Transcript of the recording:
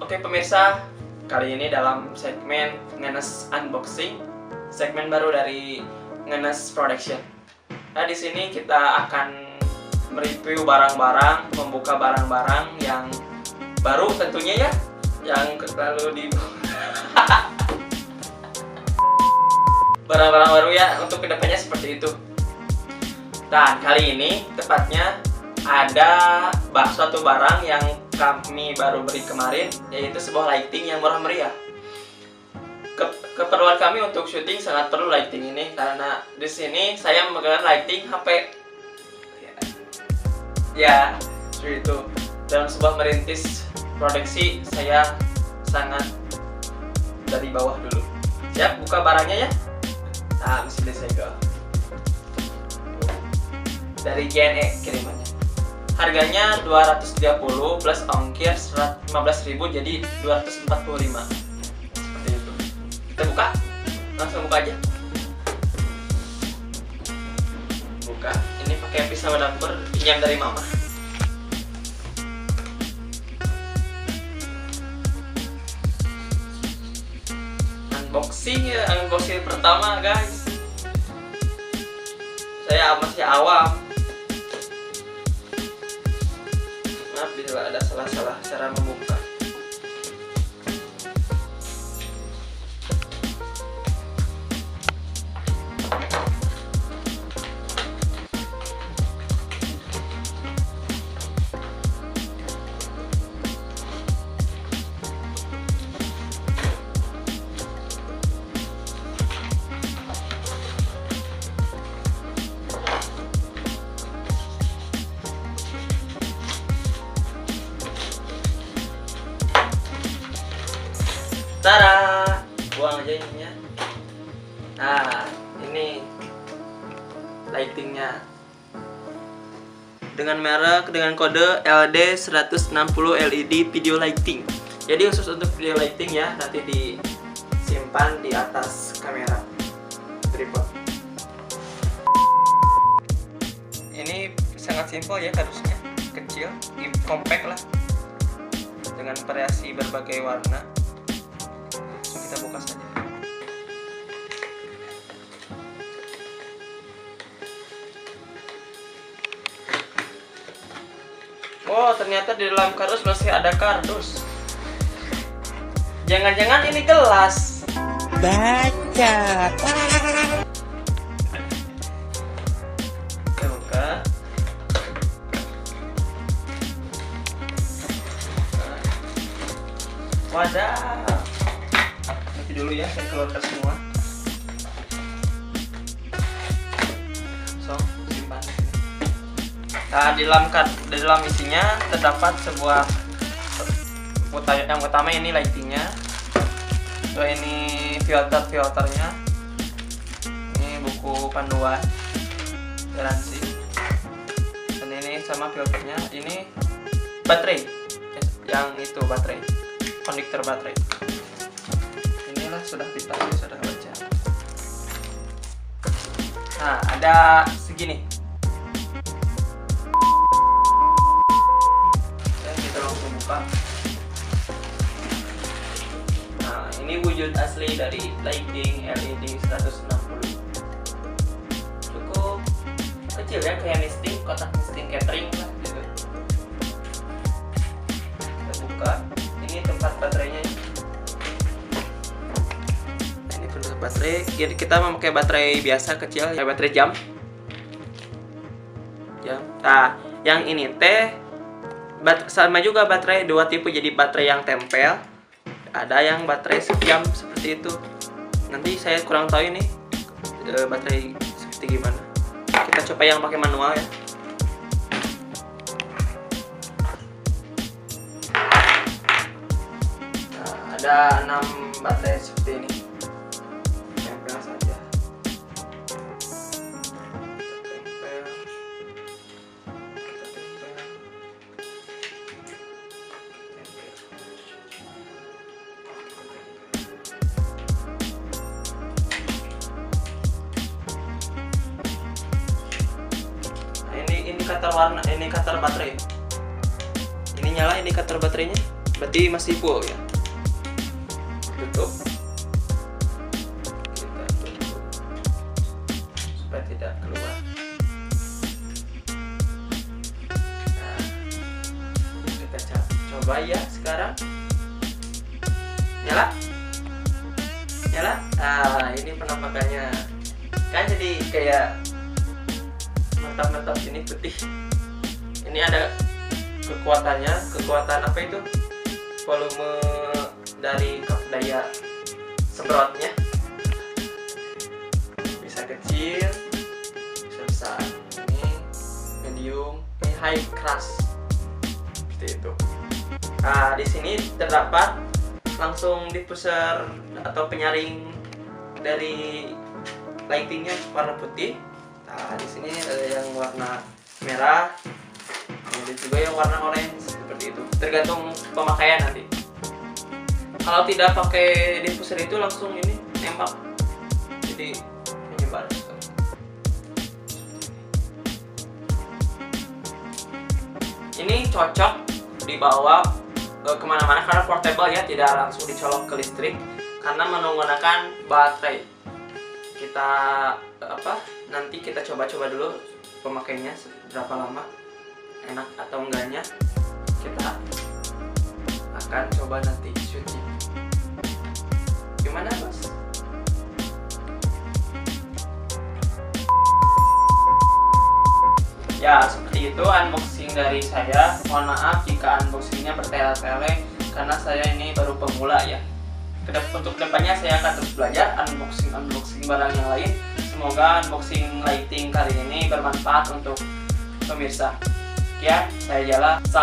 Oke pemirsa, kali ini dalam segmen Ngenes Unboxing, segmen baru dari Ngenes Production. Nah di sini kita akan mereview barang-barang, membuka barang-barang yang baru tentunya ya, yang lalu di barang-barang baru ya, untuk kedepannya seperti itu. Dan kali ini tepatnya ada suatu barang yang kami baru beri kemarin, yaitu sebuah lighting yang murah meriah. Keperluan kami untuk syuting sangat perlu lighting ini, karena di sini saya memegang lighting HP ya seperti itu. Dalam sebuah merintis produksi saya sangat dari bawah dulu. Siap buka barangnya ya. Nah, mesti disegel dari JNE kirimannya. Harganya 230 plus ongkir 15.000, jadi 245. Seperti itu. Kita buka. Langsung buka aja. Buka. Ini pakai pisau dapur pinjam dari mama. Unboxing ya, unboxing pertama guys. Saya masih awam. Maaf bila ada salah-salah cara membuka. Tara, buang aja ininya. Nah, ini lightingnya dengan merek dengan kode LD160 LED video lighting. Jadi khusus untuk video lighting ya, nanti disimpan di atas kamera tripod. Ini sangat simpel ya, kardusnya kecil, compact lah, dengan variasi berbagai warna. Kita buka saja. Oh, ternyata di dalam kardus masih ada kardus. Jangan-jangan ini gelas. Baca. Kita buka. Wadah. Dulu ya, saya keluarkan semua. So, simpan. Nah, di dalam isinya terdapat sebuah yang utama ini lightingnya. So, ini filternya. Ini buku panduan garansi. Dan ini sama filternya. Ini baterai. Yang itu baterai. Konduktor baterai. Sudah kita sudah baca. Nah, ada segini. Dan kita langsung buka. Nah, ini wujud asli dari lighting LED 160. Cukup kecil ya, kayak misting, kotak misting catering lah gitu. Kita buka. Ini tempat baterainya. Baterai, jadi kita memakai baterai biasa kecil, kayak baterai jam. Nah, yang ini teh sama juga baterai dua tipe, jadi baterai yang tempel, ada yang baterai sejam seperti itu. Nanti saya kurang tahu ini baterai seperti gimana. Kita coba yang pakai manual ya. Nah, ada 6 baterai seperti ini. Indikator warna, indikator baterai. Ini nyala indikator baterainya. berarti masih full ya. Tutup, kita tutup supaya tidak keluar. Nah, kita coba ya sekarang. Nyala, nyala. Ah, ini penampakannya kan jadi kayak mantap-mantap. Ini putih. Ini ada kekuatannya, kekuatan apa itu? Volume dari daya semprotnya. Bisa kecil, bisa besar. Ini medium, ini high crush. Seperti itu. Nah, di sini terdapat langsung diffuser atau penyaring dari lightingnya warna putih. Nah, di sini ada yang warna merah, ada juga yang warna orange, seperti itu. Tergantung pemakaian nanti. Kalau tidak pakai diffuser itu langsung ini nembak, jadi menyebar. Ini cocok dibawa kemana-mana karena portable ya, tidak langsung dicolok ke listrik karena menggunakan baterai. Kita nanti kita coba-coba dulu pemakaiannya berapa lama, enak atau enggaknya kita akan coba nanti syuting. Gimana bos? Ya seperti itu unboxing dari saya. Mohon maaf jika unboxingnya bertele-tele karena saya ini baru pemula ya. Untuk kedepannya saya akan terus belajar unboxing barang yang lain. Semoga unboxing lighting kali ini bermanfaat untuk pemirsa. Ya, saya Jala. Salam.